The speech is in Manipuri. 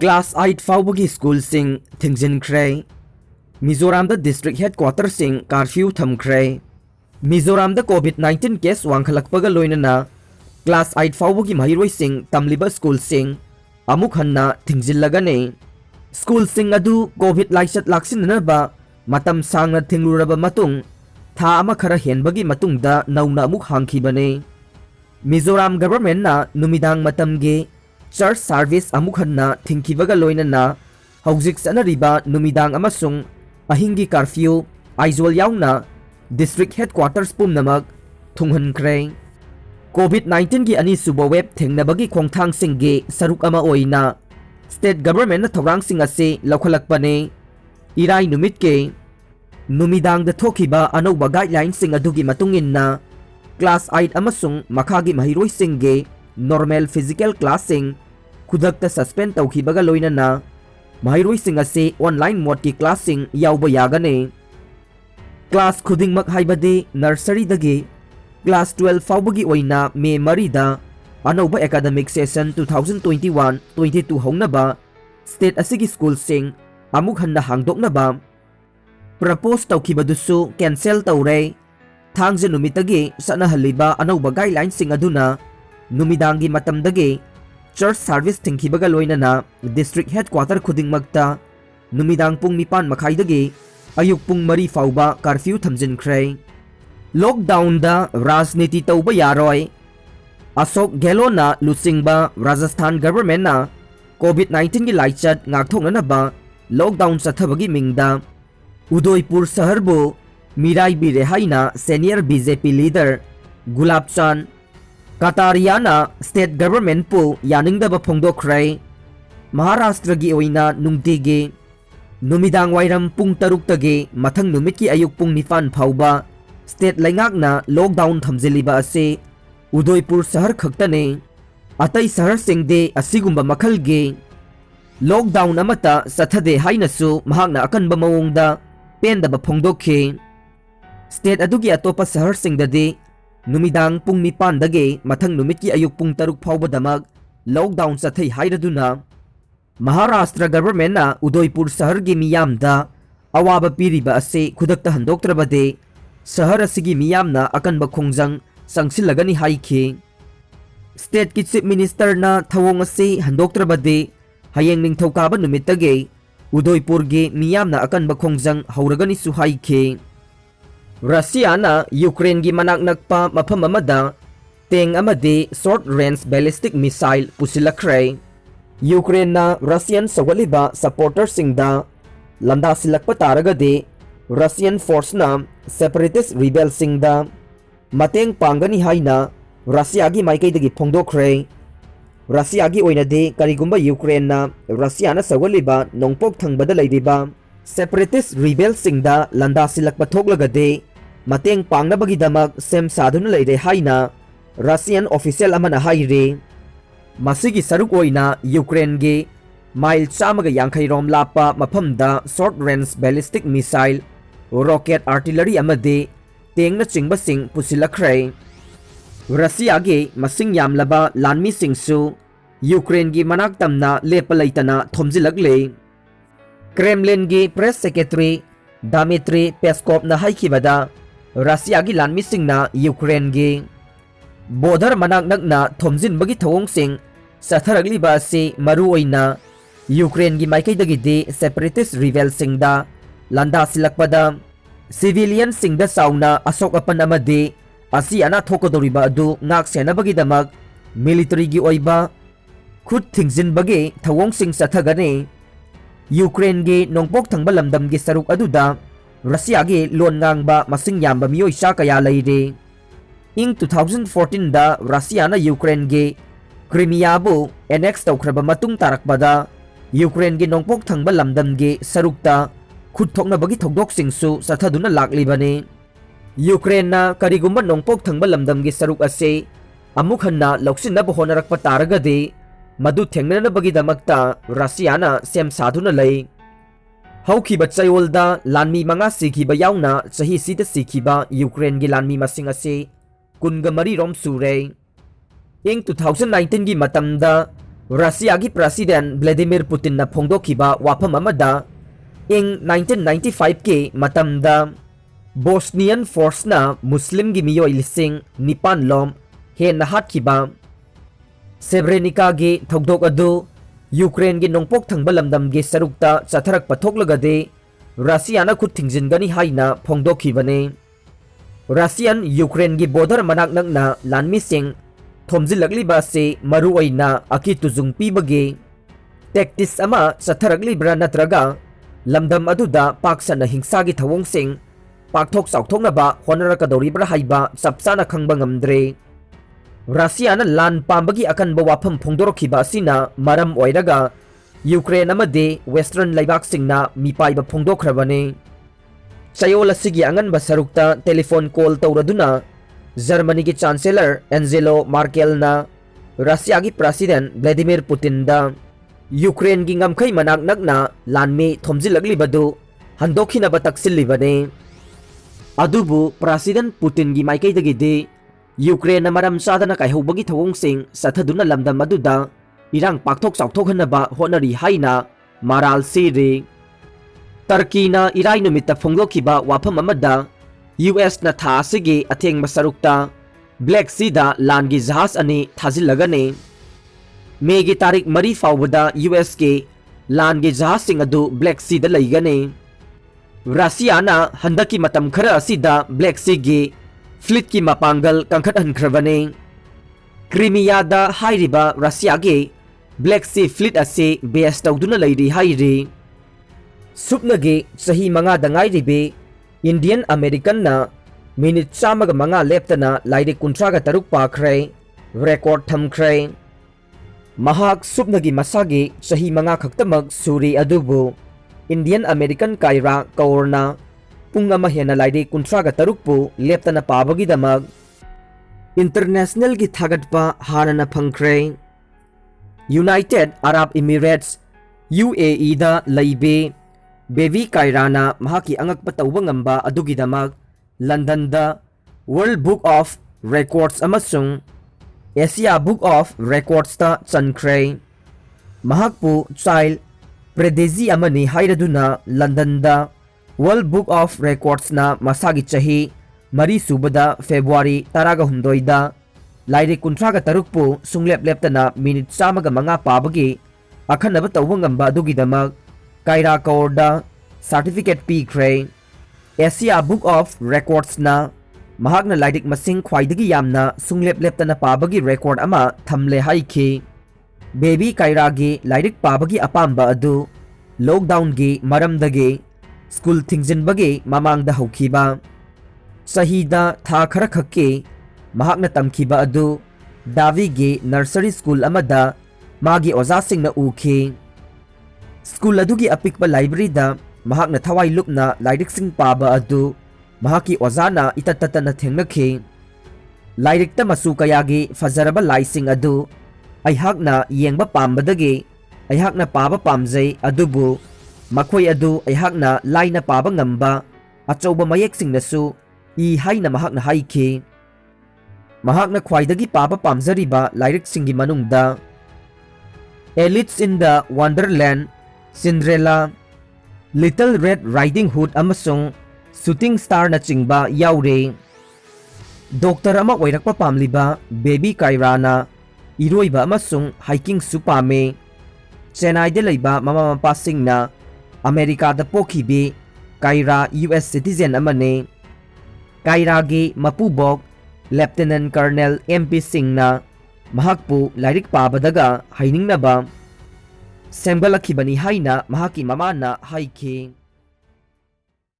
Class 8 फाउबगी स्कूल सिंग थिंगजिनख्रे मिजोरम द डिस्ट्रिक्ट हेडक्वार्टर सिंग कर्फ्यू थमख्रे मिजोरम द कोविड-19 केस वांखलकपगा लोइनना क्लास 8 फाउबगी महिरोइ सिंग तमलिबा स्कूल सिंग अमुक हन्ना थिंगजिल्लगने स्कूल सिंग अदु कोविड लाइसत लाक्सिननबा मतम सांगना थिंगलुरबा मतुंग था अमा खरा हेनबगी मतुंगदा नौना अमुक हांखिबने मिजोरम गवर्नमेंट ना नुमिदांग मतमगे चर्च सर्विस अमुक हन्ना थिंखिबगा लोइनना हौजिक सनरिबा नुमिदांग अमसुंग अहिंगी कर्फ्यू आइजोल याउना डिस्ट्रिक्ट हेडक्वार्टर्स पुमनमक थुंहनख्रे कोविड-19 की अनि सुबो वेब थेंगनबगी खोंगथांग सिंगे सरुक अमा ओइना स्टेट गवर्नमेंट ना थौरांग सिंग असे लौखलकपने इराई नुमित के नुमिदांग द थोखिबा अनौबा गाइडलाइन सिंग अदुगी मतुंगिन्ना क्लास 8 अमसुंग मखागी महिरोइ सिंगे नॉर्मल फिजिकल क्लासिंग खुदकता सस्पेंड तौखिबगा लोइनना महिरोइ सिंग असे ऑनलाइन मोड की क्लासिंग याउबा यागने क्लास खुदिंगमक हाइबदे नर्सरी दगे क्लास 12 फाउबगी ओइना मे मरीदा अनौबा एकेडमिक सेशन 2021-22 हौनबा स्टेट असिगी स्कूल सिंग अमुक हन्ना हांगदोकनबा प्रपोज तौखिबदुसु कैंसिल तौरे थांगजे नुमितगे सनहलिबा अनौबा गाइडलाइन सिंग अदुना नुमिदांगी मतमदगे चर्च सर्विस थिंखिबगा लोइनना डिस्ट्रिक्ट हेडक्वार्टर खुदिंगमक्ता नुमिदांग पुंग निपान मखाइदगे अयुक पुंग मरी फाउबा कर्फ्यू थमजिनख्रे लॉकडाउन दा राजनीति तौबा यारोय अशोक गेहलोना लुसिंगबा राजस्थान गवर्नमेंट ना कोविड-19 की लाइचत ngakthognanaba लॉकडाउन सथबगी मिंगदा उदयपुर शहरबो मिराई बिरे हाइना सीनियर बीजेपी लीडर गुलाब चांद कतारियाना स्टेट गवर्नमेंट पु यानिंगदबा फोंदोख्रे महाराष्ट्र की ओइना नुंगतिगे नुमिदांग वाइरम पुंग तरुक्तगे मथंग नुमित की अयुक पुंग निफान फाउबा स्टेट लैंगाकना लॉकडाउन थमजिलिबा असे उदयपुर शहर खक्तने अतई शहर सिंगदे असिगुंबा मखलगे लॉकडाउन अमता सथदे हाइनसु महागना अकनबा मवोंगदा पेंदबा फोंदोखे स्टेट अदुगी अतोपा शहर सिंगदे नुमिदांग पुंग निपानदगे मथंग नुमित की अयुक पुंग तरुक फाउबदमक लॉकडाउन सथै हाइरदुना महाराष्ट्र गवर्नमेंट ना उदयपुर शहर की मियामदा अवाबा पीरिबा असे खुदकता हंदोक्त्रबदे शहर असिगी मियामना अकनबा खोंजंग संगसिलगनी हाइखे स्टेट की चीफ मिनिस्टर ना थवोंग असे हंदोक्त्रबदे हयेंग निंगथौकाबा नुमितगे उदयपुर गे मियामना अकनबा खोंजंग हौरगनी सुहाइखे रशियाना यूक्रेन की मनाक नकपा मफम अमदा तेंग अमदे शॉर्ट रेंज बैलिस्टिक मिसाइल पुसिलख्रे यूक्रेन ना रशियन सगलिबा सपोर्टर सिंगदा लंदा सिलकपा तारगदे रशियन फोर्स ना सेपरेटिस्ट रिबेल सिंगदा मतेंग पांगनी हाइना रशिया की माइकैदगी फोंदोख्रे रशिया की ओइनदे करिगुंबा यूक्रेन ना रशिया ना सगलिबा नोंपोक थंगबदा लैदिबा सेपरेटिस्ट रिबेल सिंगदा लंदा सिलकपा थोकलगदे मतेंग पांगनबगीदमक सेम साधुन लैरे हाइना रशियन ऑफिशियल अमना हाइरे मसिगी सरुक ओइना यूक्रेन गे माइल चामगा यांखैरोम लापा मफमदा short range ballistic missile rocket artillery अमदे तेंगना चिंगबसिंग पुसिलख्रे रशिया गे मसिंग यामलबा लानमी सिंगसु यूक्रेन की मनाक तमना लेप लैतना थोमजिलगले क्रेमलिन की प्रेस सेक्रेटरी दामित्री पेस्कोव ना हाइखिबदा रशिया की लानमी सिंगना यूक्रेन गे बोर्डर मनाक नकना थोमजिनबगी थवोंग सिंग सथरगलिबा से मरु ओइना यूक्रेन की माइकैदगिदे सेपरेटिस्ट रिबेल सिंगदा लंदा सिलकपदा सिविलियन सिंगदा साउना अशोक अपन अमदे असी अना थोकदोरिबा अदु नाक सेनबगीदमक मिलिटरी की ओइबा खुद थिंगजिनबगे थवोंग सिंग सथगने यूक्रेन के नोंपोक थंगबा लमदम के सरुक अदुदा रशिया के लोन ngang मसिंग यामबा मियोइसा कया लैरे इंग 2014 दा रशिया ना यूक्रेन के क्रीमियाबु एनेक्स तौख्रबा मतुंग तारकबदा यूक्रेन के नोंपोक थंगबा लमदम के सरुकता खुद थोकनबगी थोकदोक सिंगसु सथदुना लाक्लिबने यूक्रेन ना करिगुंबा नोंपोक थंगबा लमदम के सरुक असे अमुक हन्ना लौसिनबा होनरकपा तारगदे मधु थेंगनबगीदमक्ता रशियाना सेम साधुना लै हौखिबा चयोलदा लानमी मंगा सिखिबा याउना चही सीता सिखिबा यूक्रेन की लानमी मसिंग असे कुनगा मरी रोम सुरे इंग 2019 की मतमदा Russiagi President Vladimir Putin na phongdokhiba wafam amada ing 1995 ki matamda Bosnian force na Muslim gi miyoi lising nipan lom he na hatkiba Srebrenica gi thogdok adu Ukraine gi nongpok thangba lamdam gi sarukta chatharak pathoklagade Russia na khut thingjingani haina phongdokhibane Russian Ukraine gi border manak nakna lanmi sing thomjilakliba se maru oina aki tuzung pibage tactics ama chatharakli natraga lamdam aduda paksana hingsa gi thawong sing pakthok sauthoknaba honarakadoribra haiba chapchana khangba ngamdre Russia na lan pambagi akanba wafam phongdorokhiba asina maram oiraga Ukraine amade western laibak singna mipaiba phongdokhrabane chayol asigi anganba sarukta telephone call tawraduna Germany ki Chancellor Angela Merkel na Russia ki President Vladimir Putin da Ukraine ki ngamkhai manak nakna lanmi thomjilagli badu handokhina bataksilibane adubu President Putin gi maikai dagi de Ukraine na maram sadana kaihobagi thawong sing sathaduna lamdam aduda irang pakthok sauthok hanaba honari haina maral siri Turkey na irai numita phongdokhiba wafam amada US na tha asigi atheng masarukta Black Sea da langi jahaz ani thazilagane May gi tarik mari fawbada US ke langi jahaz sing adu Black Sea da laigane Russia na handaki matam khara asida Black Sea gi fleet ki mapangal kangkhat hankhravane Crimea da hairiba Russia ge Black Sea fleet ase base tawduna lairi hairi supnage chahi manga dangai ribe Indian American na minute chamaga manga leptana Lairik kuntraga taruk Pakhre record Thamkhre mahak supnagi masagi chahi manga khaktamag suri adubu Indian American kaira kaurna punga mahena Lairik kuntraga taruk pu leptana pabagi damag international gi thagatpa hanana phangkhre United Arab Emirates UAE da laibe Bevi Kairana mahaki angak patawba ngamba adugidamag London da World Book of Records amasung Asia Book of Records ta Thamkhre mahakpu child predezi amani hairaduna London da World Book of Records na masagi chahi mari subada February taraga hundoida Lairik kuntraga tarukpu sunglep leptana minute samaga manga pabagi akhanaba tawba ngamba adugidamag Kaira Kaurda Certificate Pakhre Asia Book of Records na mahakna Lairik masing khwaidagi yamna sunglep leptana pabagi record ama thamle haiki Baby Kaira gi Lairik pabagi apamba adu lockdown gi maramdagi school thingjinbagi mamangda hokhiba sahida tha khara khakke mahakna tamkhiba adu Davi gi nursery school amada magi oza singna ukhi School adugi apikpa library da mahakna thawai lupna Lairik sing paba adu mahaki ozana itatatana thengnakhi Lairik ta masu kayagi fajaraba laising adu aihakna yengba pambadagi aihakna paba pamjai adubu makhoi adu aihakna laina paba ngamba achauba mayek singnasu I haina mahakna haiki mahakna khwaidagi paba pamjariba Lairik singi manungda Alice in the Wonderland Cinderella, Little Red Riding Hood amasung Shooting Star na chingba yaure. Doktor ama oirakpa pamliba Baby Kaira na iroiba amasung hiking su pame. Chennai de leiba mama mapasing na America da pokhibi Kaira US citizen amane. Kaira gi mapubok Lieutenant Colonel MP Singh na mahakpu Lairik pabadaga hainingnaba Semgalakibani haina mahaki mama na haiki